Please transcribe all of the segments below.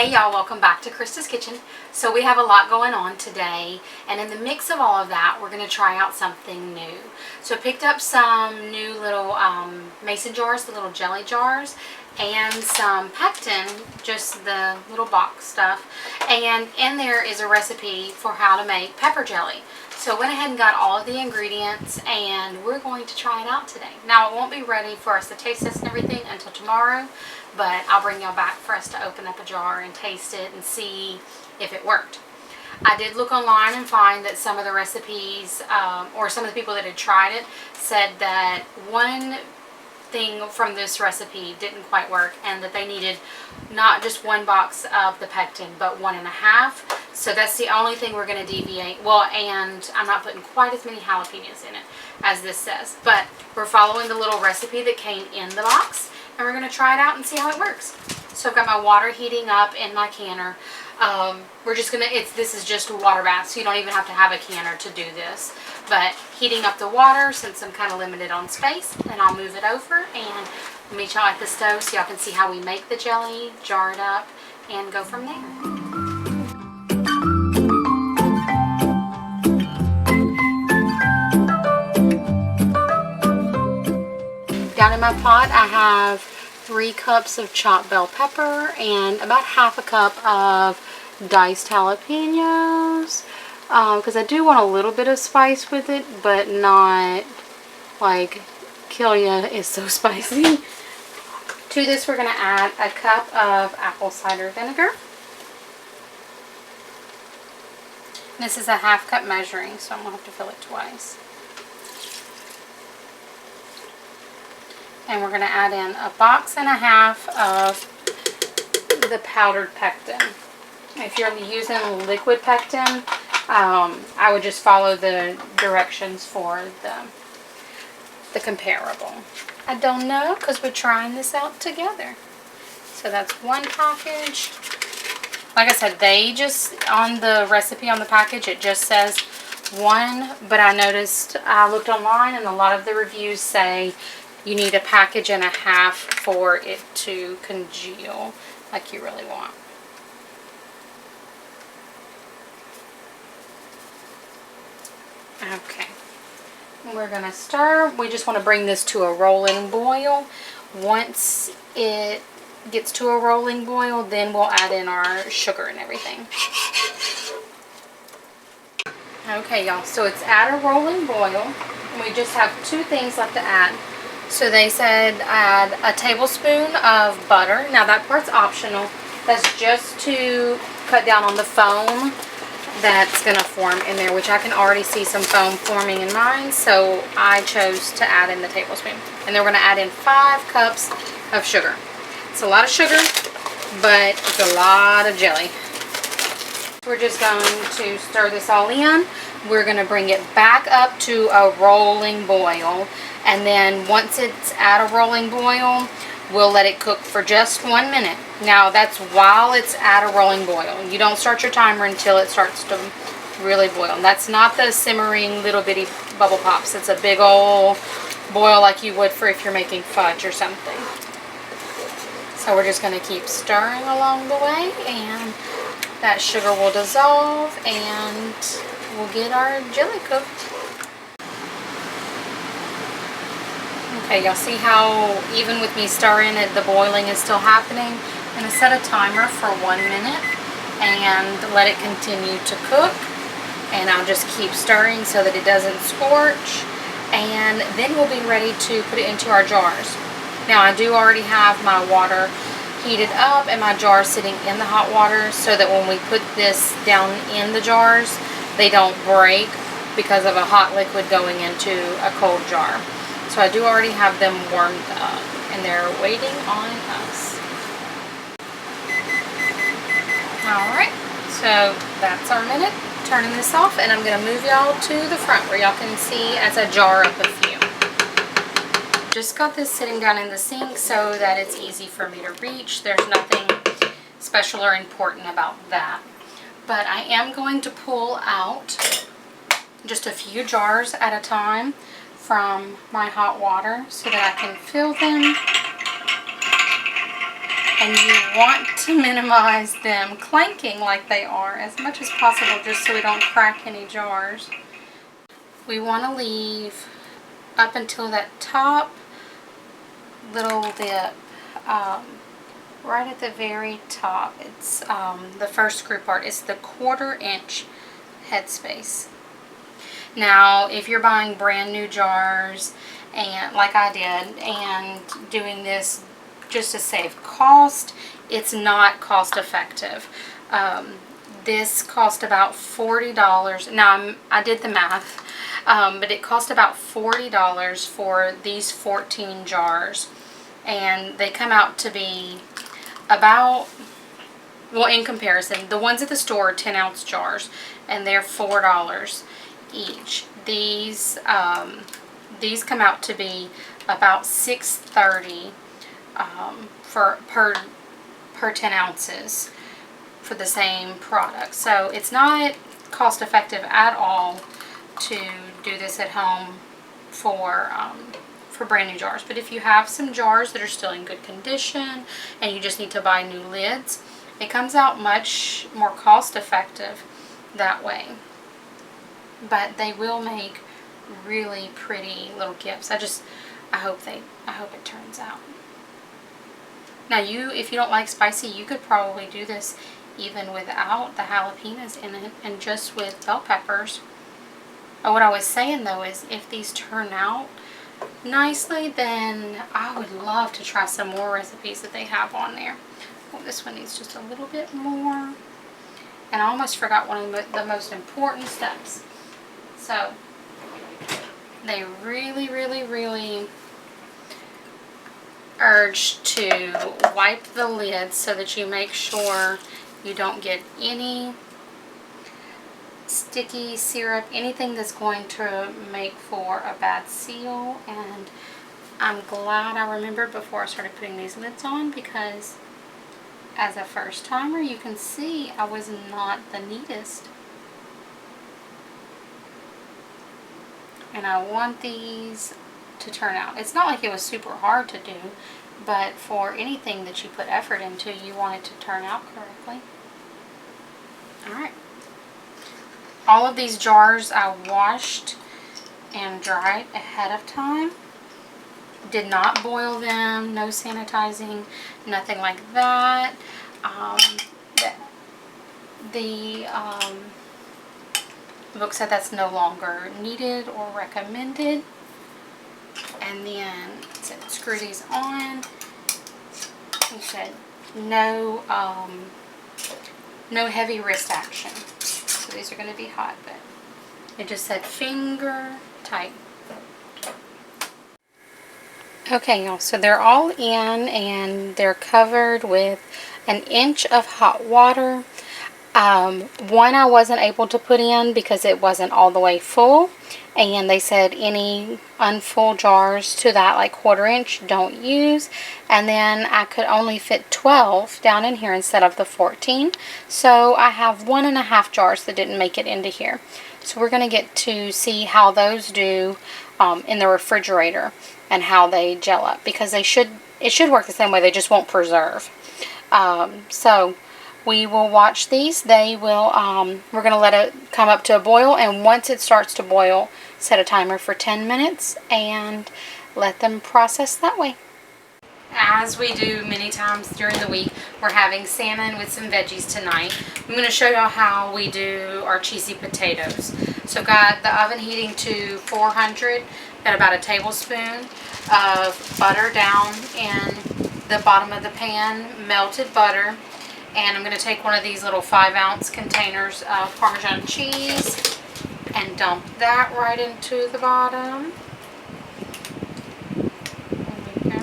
Hey y'all, welcome back to Krista's Kitchen. So we have a lot going on today, and in the mix of all of that, we're going to try out something new. So I picked up some new little mason jars, the little jelly jars, and some pectin, just the little box stuff. And in there is a recipe for how to make pepper jelly. So I went ahead and got all of the ingredients, and we're going to try it out today. Now it won't be ready for us to taste test and everything until tomorrow, but I'll bring y'all back for us to open up a jar and taste it and see if it worked. I did look online and find that some of the recipes, or some of the people that had tried it, said that one thing from this recipe didn't quite work, and that they needed not just one box of the pectin, but 1.5. So that's the only thing we're going to deviate. Well, and I'm not putting quite as many jalapenos in it as this says, but we're following the little recipe that came in the box, and we're going to try it out and see how it works. So I've got my water heating up in my canner. We're just gonna, this is just a water bath, so you don't even have to have a canner to do this. But heating up the water, since I'm kind of limited on space, then I'll move it over and meet y'all at the stove so y'all can see how we make the jelly, jar it up, and go from there. Down in my pot, I have 3 cups of chopped bell pepper and about half a cup of diced jalapenos, because I do want a little bit of spice with it, but not like kill ya, it's so spicy. To this we're going to add a cup of apple cider vinegar. This is a half cup measuring, so I'm going to have to fill it twice. And we're going to add in a box and a half of the powdered pectin. If you're using liquid pectin, I would just follow the directions for the comparable. I don't know, because we're trying this out together. So that's one package. Like I said, they just, on the recipe on the package, it just says 1, but I noticed, I looked online and a lot of the reviews say you need a package and a half for it to congeal like you really want. Okay, we're going to stir. We just want to bring this to a rolling boil. Once it gets to a rolling boil, then we'll add in our sugar and everything. Okay, y'all, so it's at a rolling boil. We just have 2 things left to add. So they said add a tablespoon of butter. Now that part's optional. That's just to cut down on the foam that's going to form in there, which I can already see some foam forming in mine, so I chose to add in the tablespoon. And then we're going to add in 5 cups of sugar. It's a lot of sugar, but it's a lot of jelly. We're just going to stir this all in. We're going to bring it back up to a rolling boil, and then once it's at a rolling boil, we'll let it cook for just 1 minute. Now that's while it's at a rolling boil. You don't start your timer until it starts to really boil. And that's not the simmering little bitty bubble pops. It's a big old boil like you would for if you're making fudge or something. So we're just going to keep stirring along the way, and that sugar will dissolve and we'll get our jelly cooked. Okay, y'all see how even with me stirring it, the boiling is still happening? I'm going to set a timer for 1 minute and let it continue to cook. And I'll just keep stirring so that it doesn't scorch. And then we'll be ready to put it into our jars. Now I do already have my water heated up and my jars sitting in the hot water, so that when we put this down in the jars, they don't break because of a hot liquid going into a cold jar. So I do already have them warmed up, and they're waiting on us. Alright, so that's our minute. Turning this off, and I'm going to move y'all to the front where y'all can see as I jar up a few. Just got this sitting down in the sink so that it's easy for me to reach. There's nothing special or important about that. But I am going to pull out just a few jars at a time from my hot water so that I can fill them And you want to minimize them clanking like they are as much as possible, just so we don't crack any jars. We want to leave up until that top little lip, right at the very top. It's the first screw part. It's the 1/4 inch headspace. Now, if you're buying brand new jars, and like I did, and doing this just to save cost, it's not cost effective. This cost about $40. Now, I did the math, but it cost about $40 for these 14 jars. And they come out to be about, well, in comparison, the ones at the store are 10-ounce jars, and they're $4 each. These come out to be about $6.30 per 10 ounces for the same product. So it's not cost effective at all to do this at home for brand new jars. But if you have some jars that are still in good condition and you just need to buy new lids, it comes out much more cost effective that way. But they will make really pretty little gifts. I hope it turns out. Now, if you don't like spicy, you could probably do this even without the jalapenos in it and just with bell peppers. What I was saying though is, if these turn out nicely, then I would love to try some more recipes that they have on there. Oh, this one needs just a little bit more. And I almost forgot one of the most important steps. So, they really, really, really urge to wipe the lid so that you make sure you don't get any sticky syrup, anything that's going to make for a bad seal. And I'm glad I remembered before I started putting these lids on, because as a first timer, you can see I was not the neatest. And I want these to turn out. It's not like it was super hard to do, but for anything that you put effort into, you want it to turn out correctly. Alright. All of these jars I washed and dried ahead of time. Did not boil them, no sanitizing, nothing like that. The book said that's no longer needed or recommended. And then it said screw these on. It said no heavy wrist action. So these are going to be hot, but it just said finger tight. Okay, y'all, so they're all in and they're covered with 1 inch of hot water. One I wasn't able to put in because it wasn't all the way full, and they said any unfull jars to that, like 1/4 inch, don't use. And then I could only fit 12 down in here instead of the 14, so I have 1.5 jars that didn't make it into here. So we're going to get to see how those do in the refrigerator and how they gel up, because it should work the same way, they just won't preserve. So we will watch these. They will, we're going to let it come up to a boil, and once it starts to boil, set a timer for 10 minutes and let them process that way. As we do many times during the week, we're having salmon with some veggies tonight. I'm going to show y'all how we do our cheesy potatoes. So I've got the oven heating to 400, got about a tablespoon of butter down in the bottom of the pan, melted butter. And I'm going to take one of these little 5-ounce containers of Parmesan cheese and dump that right into the bottom. There we go.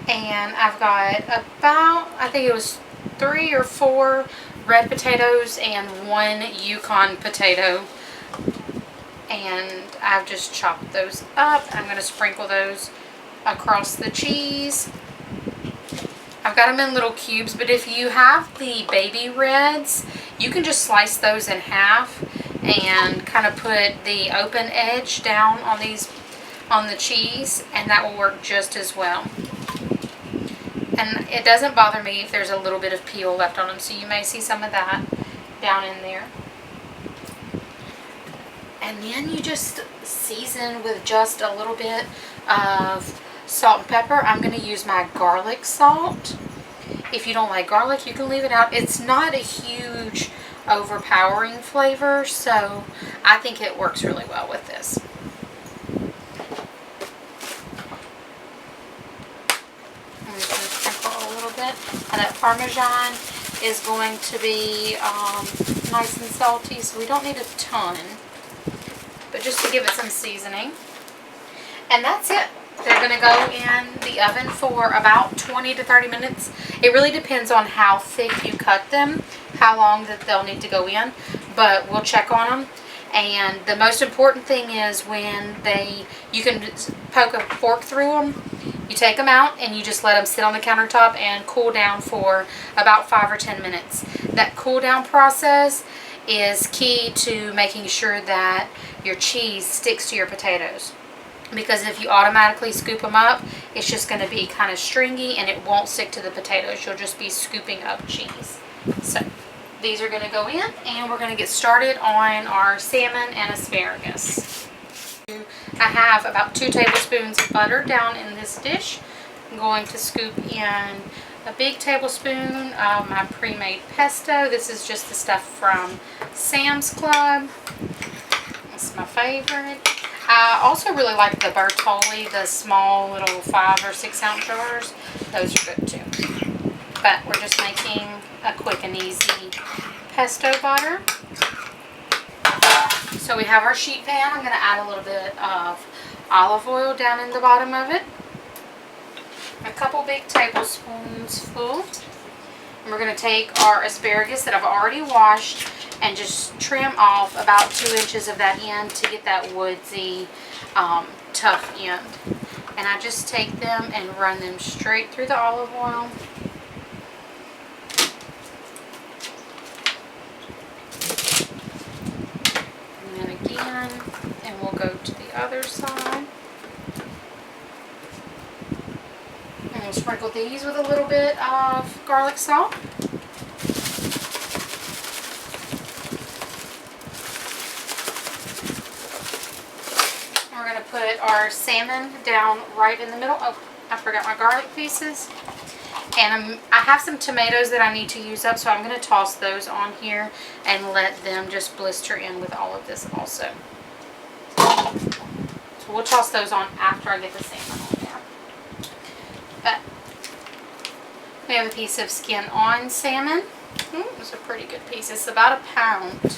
And I've got about, I think it was 3 or 4 red potatoes and 1 Yukon potato. And I've just chopped those up. I'm going to sprinkle those across the cheese. I've got them in little cubes, but if you have the baby reds, you can just slice those in half and kind of put the open edge down on the cheese, and that will work just as well. And it doesn't bother me if there's a little bit of peel left on them, so you may see some of that down in there. And then you just season with just a little bit of salt and pepper. I'm going to use my garlic salt. If you don't like garlic, you can leave it out. It's not a huge overpowering flavor, so I think it works really well with this. I'm just going to sprinkle a little bit. And that Parmesan is going to be nice and salty, so we don't need a ton, but just to give it some seasoning. And that's it. They're going to go in the oven for about 20 to 30 minutes. It really depends on how thick you cut them, how long that they'll need to go in, but we'll check on them. And the most important thing is when you can poke a fork through them, you take them out and you just let them sit on the countertop and cool down for about 5 or 10 minutes. That cool down process is key to making sure that your cheese sticks to your potatoes. Because if you automatically scoop them up, it's just going to be kind of stringy and it won't stick to the potatoes. You'll just be scooping up cheese. So these are going to go in, and we're going to get started on our salmon and asparagus. I have about 2 tablespoons of butter down in this dish. I'm going to scoop in a big tablespoon of my pre-made pesto. This is just the stuff from Sam's Club. It's my favorite. I also really like the Bertolli, the small little 5 or 6 ounce jars. Those are good too. But we're just making a quick and easy pesto butter. So we have our sheet pan. I'm going to add a little bit of olive oil down in the bottom of it. A couple big tablespoons full. And we're going to take our asparagus that I've already washed and just trim off about 2 inches of that end to get that woodsy, tough end. And I just take them and run them straight through the olive oil. And then again, and we'll go to the other side. And we'll sprinkle these with a little bit of garlic salt. We're going to put our salmon down right in the middle. Oh, I forgot my garlic pieces. And I have some tomatoes that I need to use up, so I'm going to toss those on here and let them just blister in with all of this also. So we'll toss those on after I get the salmon on there. But we have a piece of skin on salmon. It's a pretty good piece. It's about 1 pound,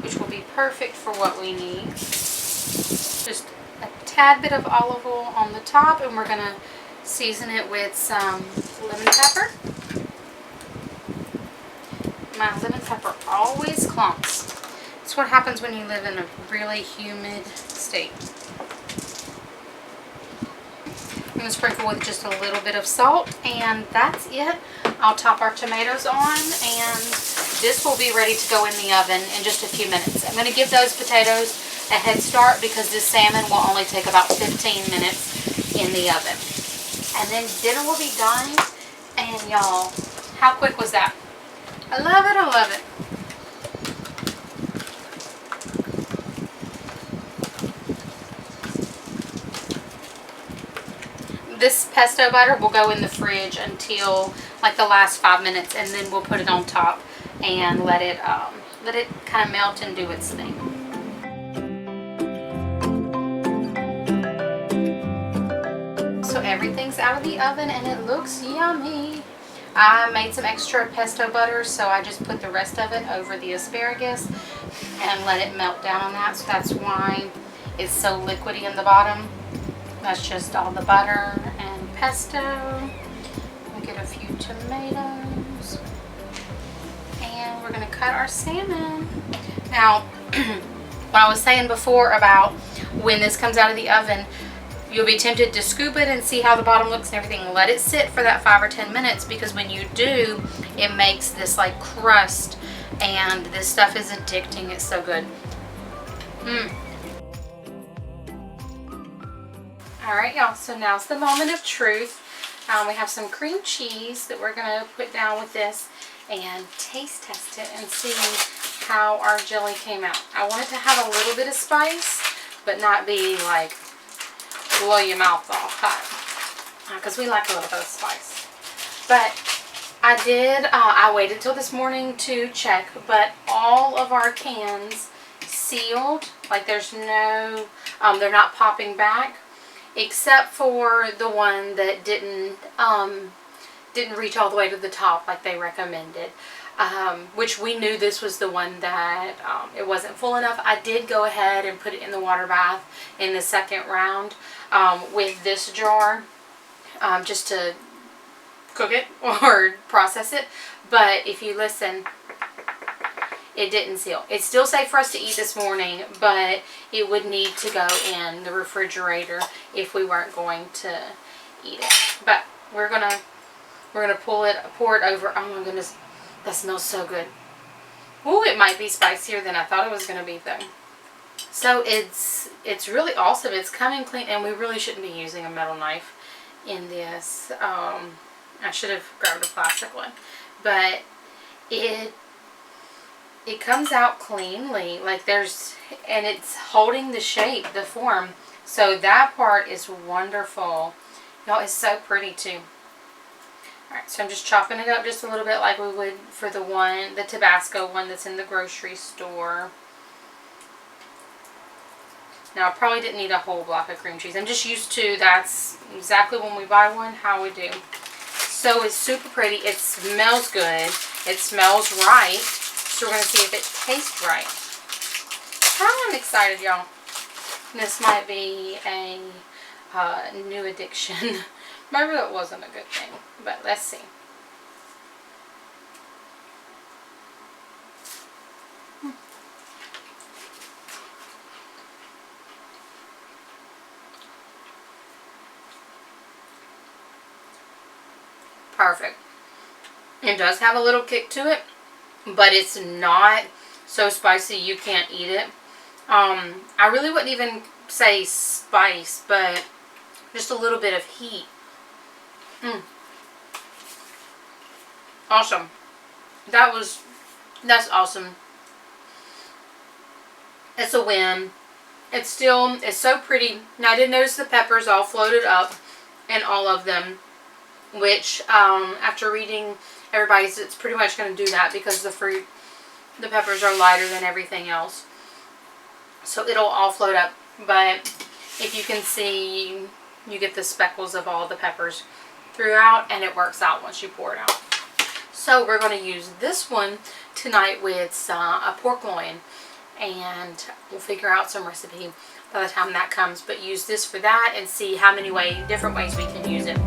which will be perfect for what we need. Just a tad bit of olive oil on the top, and we're going to season it with some lemon pepper. My lemon pepper always clumps. That's what happens when you live in a really humid state. I'm going to sprinkle with just a little bit of salt, and that's it. I'll top our tomatoes on, and this will be ready to go in the oven in just a few minutes. I'm going to give those potatoes a head start because this salmon will only take about 15 minutes in the oven. And then dinner will be done, and y'all, how quick was that? I love it, I love it. This pesto butter will go in the fridge until like the last 5 minutes, and then we'll put it on top and let it kind of melt and do its thing. So everything's out of the oven and it looks yummy. I made some extra pesto butter, so I just put the rest of it over the asparagus and let it melt down on that. So that's why it's so liquidy in the bottom. That's just all the butter and pesto. We'll get a few tomatoes. And we're going to cut our salmon. Now, what I was saying before about when this comes out of the oven, you'll be tempted to scoop it and see how the bottom looks and everything. Let it sit for that 5 or 10 minutes, because when you do, it makes this like crust, and this stuff is addicting. It's so good. Alright, y'all, so now's the moment of truth. We have some cream cheese that we're going to put down with this and taste test it and see how our jelly came out. I want it to have a little bit of spice, but not be like blow your mouth off, because we like a little bit of spice. But I waited till this morning to check, but all of our cans sealed, like there's no, they're not popping back, except for the one that didn't reach all the way to the top like they recommended, which we knew this was the one that it wasn't full enough. I did go ahead and put it in the water bath in the second round with this jar, just to cook it or process it. But if you listen, it didn't seal. It's still safe for us to eat this morning, but it would need to go in the refrigerator if we weren't going to eat it. But we're gonna pour it over. Oh my goodness, that smells so good. Ooh, it might be spicier than I thought it was gonna be though. So it's really awesome. It's coming clean, and we really shouldn't be using a metal knife in this. I should have grabbed a plastic one, but it comes out cleanly, like and it's holding the shape, the form. So that part is wonderful. Y'all, it's so pretty too. Alright, so I'm just chopping it up just a little bit like we would for the Tabasco one that's in the grocery store. Now, I probably didn't need a whole block of cream cheese. I'm just used to, that's exactly when we buy one, how we do. So it's super pretty. It smells good. It smells right. So we're going to see if it tastes right. I'm excited, y'all. This might be a new addiction. Maybe it wasn't a good thing, but let's see. Perfect. It does have a little kick to it, but it's not so spicy you can't eat it. I really wouldn't even say spice, but just a little bit of heat. Awesome. That's awesome. It's a win. It's so pretty. Now, I did notice the peppers all floated up in all of them, which after reading everybody's, it's pretty much going to do that because the peppers are lighter than everything else. So it'll all float up, but if you can see, you get the speckles of all the peppers throughout, and it works out once you pour it out. So we're going to use this one tonight with a pork loin, and we'll figure out some recipe by the time that comes, but use this for that and see how many different ways we can use it.